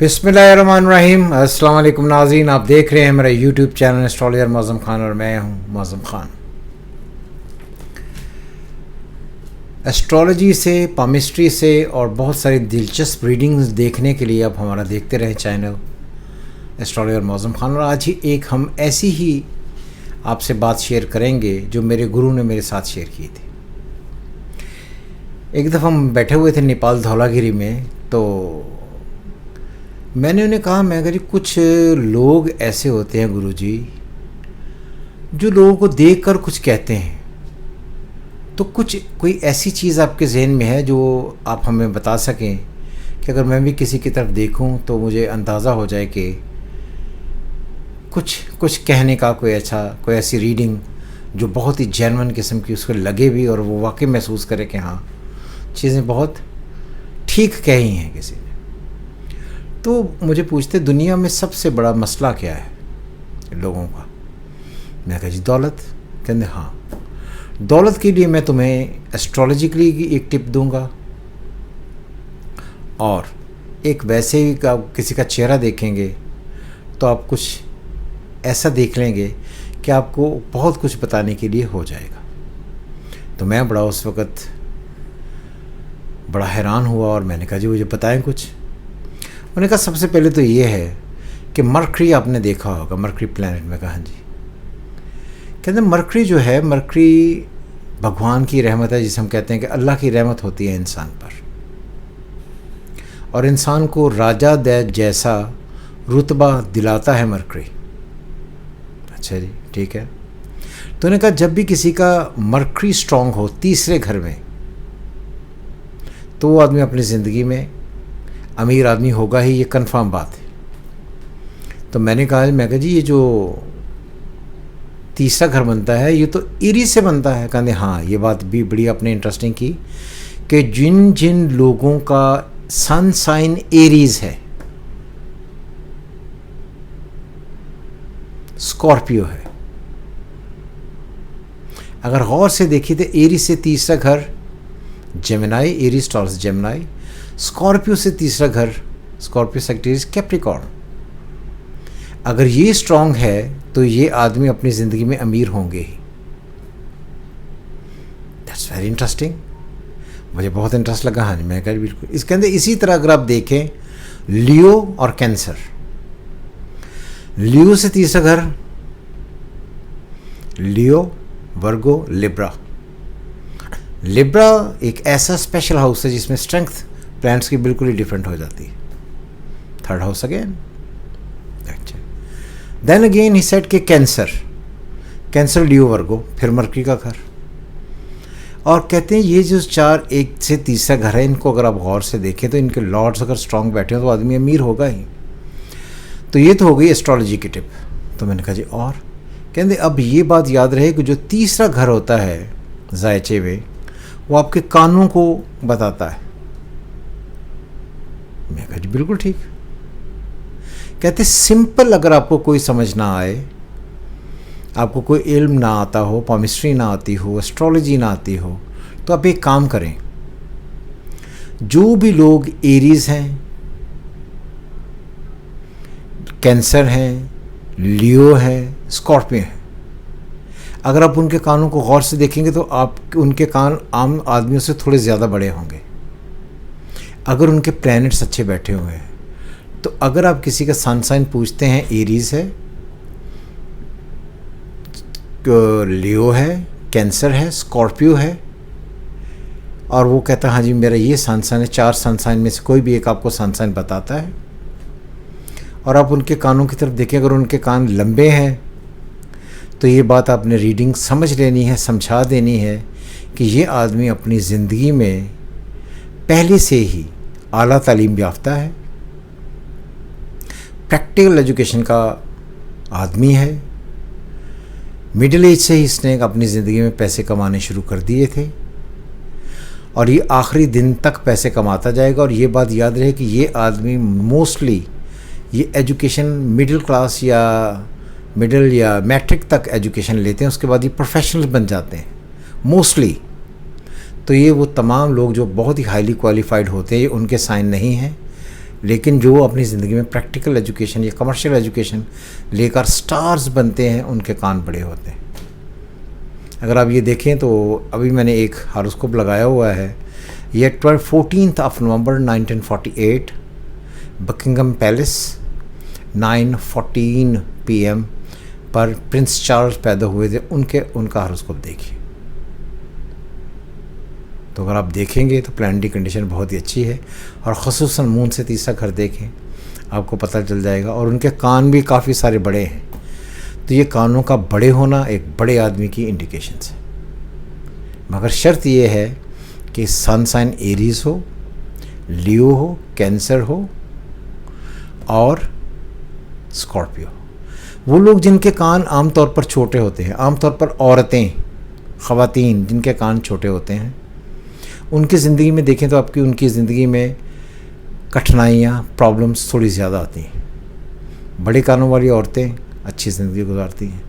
बिस्मिल्लाहिर्रहमानिर्रहीम। अस्सलाम वालेकुम नाज़रीन, आप देख रहे हैं मेरा YouTube channel astrologer Mauzam Khan और मैं हूं मौज़म ख़ान। एस्ट्रोलॉजी से, पामिस्ट्री से और बहुत सारी दिलचस्प रीडिंग्स देखने के लिए आप हमारा देखते रहें चैनल एस्ट्रोलॉजर मौज़म ख़ान। और आज ही एक हम ऐसी ही आपसे बात शेयर करेंगे जो मेरे गुरु ने मेरे साथ शेयर की थी। एक दफ़ा हम बैठे हुए थे नेपाल धौलागिरी में, तो मैंने उन्हें कहा, मैं अगर कुछ लोग ऐसे होते हैं गुरुजी जो लोगों को देखकर कुछ कहते हैं, तो कोई ऐसी चीज़ आपके जहन में है जो आप हमें बता सकें कि अगर मैं भी किसी की तरफ देखूं तो मुझे अंदाज़ा हो जाए कि कुछ कहने का कोई ऐसी रीडिंग जो बहुत ही जेन्युइन किस्म की उसको लगे भी और वो वाकई महसूस करे कि हाँ, चीज़ें बहुत ठीक कही हैं किसी ने। तो मुझे पूछते, दुनिया में सबसे बड़ा मसला क्या है लोगों का? मैं कहा जी दौलत। कहते हाँ, दौलत के लिए मैं तुम्हें एस्ट्रोलॉजिकली एक टिप दूंगा और एक वैसे ही किसी का चेहरा देखेंगे तो आप कुछ ऐसा देख लेंगे कि आपको बहुत कुछ बताने के लिए हो जाएगा। तो मैं उस वक़्त बड़ा हैरान हुआ और मैंने कहा जी मुझे बताएं कुछ। उन्होंने कहा सबसे पहले तो ये है कि मरकरी आपने देखा होगा, मरकरी प्लैनेट में। कहा जी। कहते मरकरी जो है, मरकरी भगवान की रहमत है, जिसे हम कहते हैं कि अल्लाह की रहमत होती है इंसान पर, और इंसान को राजा दैत जैसा रुतबा दिलाता है मरकरी। अच्छा जी, ठीक है। तो उन्होंने कहा जब भी किसी का मरकरी स्ट्रांग हो तीसरे घर में, तो वो आदमी अपनी ज़िंदगी में अमीर आदमी होगा ही, ये कंफर्म बात है। तो मैं कहा जी ये जो तीसरा घर बनता है ये तो एरीज से बनता है। कहते हाँ, ये बात भी बड़ी आपने इंटरेस्टिंग की कि जिन जिन लोगों का सन साइन एरीज है, स्कॉर्पियो है, अगर गौर से देखिए तो एरीज से तीसरा घर Gemini, Aries taurus Gemini, Scorpio से तीसरा घर स्कॉर्पियो सेक्टेरिस कैप्रिकॉर्न। अगर ये स्ट्रांग है तो ये आदमी अपनी ज़िंदगी में अमीर होंगे ही। दैट्स वेरी इंटरेस्टिंग, मुझे बहुत इंटरेस्ट लगा। हाँ जी, मैं कह बिल्कुल इसके अंदर इसी तरह अगर आप देखें लियो और कैंसर, लियो से तीसरा घर लियो, वर्गो, लिब्रा। लिब्रा एक ऐसा स्पेशल हाउस है जिसमें स्ट्रेंथ प्लैनेट्स की बिल्कुल ही डिफरेंट हो जाती है। Third house again. अच्छा, देन अगेन ही सेड के कैंसर, लियो, वर्गो, फिर मरकरी का घर। और कहते हैं ये जो चार एक से तीसरा घर है, इनको अगर आप गौर से देखें तो इनके लॉर्ड्स अगर स्ट्रांग बैठे हो तो आदमी अमीर होगा ही। तो ये तो हो गई एस्ट्रोलॉजी की टिप। तो मैंने कहा जी और कहते अब ये बात याद रहे कि जो तीसरा घर होता है जायचे में, वो आपके कानों को बताता है। मैं कहा जी बिल्कुल ठीक। कहते सिंपल, अगर आपको कोई समझ ना आए, आपको कोई इल्म ना आता हो, पामिस्ट्री ना आती हो, एस्ट्रोलॉजी ना आती हो, तो आप एक काम करें, जो भी लोग एरीज हैं, कैंसर हैं, लियो है, स्कॉर्पियो हैं, अगर आप उनके कानों को गौर से देखेंगे तो आप उनके कान आम आदमियों से थोड़े ज़्यादा बड़े होंगे। अगर उनके प्लैनेट्स अच्छे बैठे हुए हैं, तो अगर आप किसी का सन साइन पूछते हैं, एरीज है, लियो है, कैंसर है, स्कॉर्पियो है, और वो कहता है हाँ जी मेरा ये सन साइन है, चार सन साइन में से कोई भी एक आपको सन साइन बताता है, और आप उनके कानों की तरफ देखें, अगर उनके कान लंबे हैं तो ये बात आपने रीडिंग समझ लेनी है, समझा देनी है कि ये आदमी अपनी ज़िंदगी में पहले से ही आला तालीम याफ्ता है, प्रैक्टिकल एजुकेशन का आदमी है, मिडिल एज से ही इसने अपनी ज़िंदगी में पैसे कमाने शुरू कर दिए थे और ये आखिरी दिन तक पैसे कमाता जाएगा। और ये बात याद रहे कि ये आदमी मोस्टली ये एजुकेशन मिडिल क्लास या मिडिल या मैट्रिक तक एजुकेशन लेते हैं, उसके बाद ये प्रोफेशनल बन जाते हैं मोस्टली। तो ये वो तमाम लोग जो बहुत ही हाईली क्वालिफाइड होते हैं, ये उनके साइन नहीं हैं लेकिन जो अपनी ज़िंदगी में प्रैक्टिकल एजुकेशन या कमर्शियल एजुकेशन लेकर स्टार्स बनते हैं उनके कान बड़े होते हैं। अगर आप ये देखें तो अभी मैंने एक हॉरोस्कोप लगाया हुआ है, ये 14 नवंबर 1948 बकिंगम पैलेस 9:14 PM पर प्रिंस चार्ल्स पैदा हुए थे, उनका हॉरोस्कोप देखिए। तो अगर आप देखेंगे तो प्लानिटरी कंडीशन बहुत ही अच्छी है, और ख़ुसूसन मून से तीसरा घर देखें आपको पता चल जाएगा। और उनके कान भी काफ़ी सारे बड़े हैं, तो ये कानों का बड़े होना एक बड़े आदमी की इंडिकेशन है। मगर शर्त ये है कि सन साइन एरीज हो, लियो हो, कैंसर हो और स्कॉर्पियो। वो लोग जिनके कान आमतौर पर छोटे होते हैं, आमतौर पर औरतें, ख़वातीन जिनके कान छोटे होते हैं, उनकी ज़िंदगी में देखें तो आपकी उनकी ज़िंदगी में कठिनाइयाँ, प्रॉब्लम्स थोड़ी ज़्यादा आती हैं। बड़े कानों वाली औरतें अच्छी ज़िंदगी गुजारती हैं।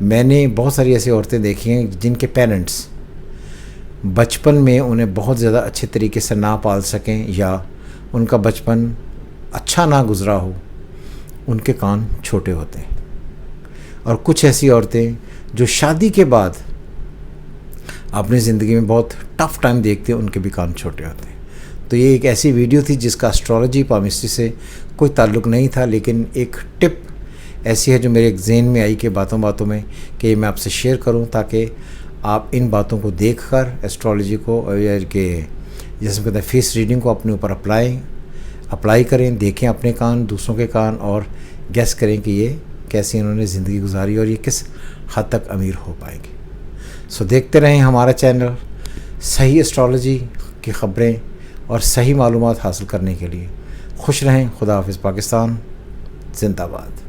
मैंने बहुत सारी ऐसी औरतें देखी हैं जिनके पेरेंट्स बचपन में उन्हें बहुत ज़्यादा अच्छे तरीके से ना पाल सकें या उनका बचपन अच्छा ना गुज़रा हो, उनके कान छोटे होते हैं। और कुछ ऐसी औरतें जो शादी के बाद अपनी ज़िंदगी में बहुत टफ़ टाइम देखते हैं, उनके भी कान छोटे होते हैं। तो ये एक ऐसी वीडियो थी जिसका एस्ट्रोलॉजी पामिस्ट्री से कोई ताल्लुक़ नहीं था, लेकिन एक टिप ऐसी है जो मेरे जहन में आई कि बातों बातों में कि मैं आपसे शेयर करूं, ताकि आप इन बातों को देखकर एस्ट्रोलॉजी को या कि जैसे कहते हैं फेस रीडिंग को अपने ऊपर अप्लाई करें, देखें अपने कान, दूसरों के कान, और गैस करें कि ये कैसी इन्होंने ज़िंदगी गुजारी और ये किस हद तक अमीर हो पाएंगे। सो देखते रहें हमारा चैनल सही एस्ट्रोलॉजी की ख़बरें और सही मालूमात हासिल करने के लिए। खुश रहें। खुदा हाफिज़। पाकिस्तान जिंदाबाद।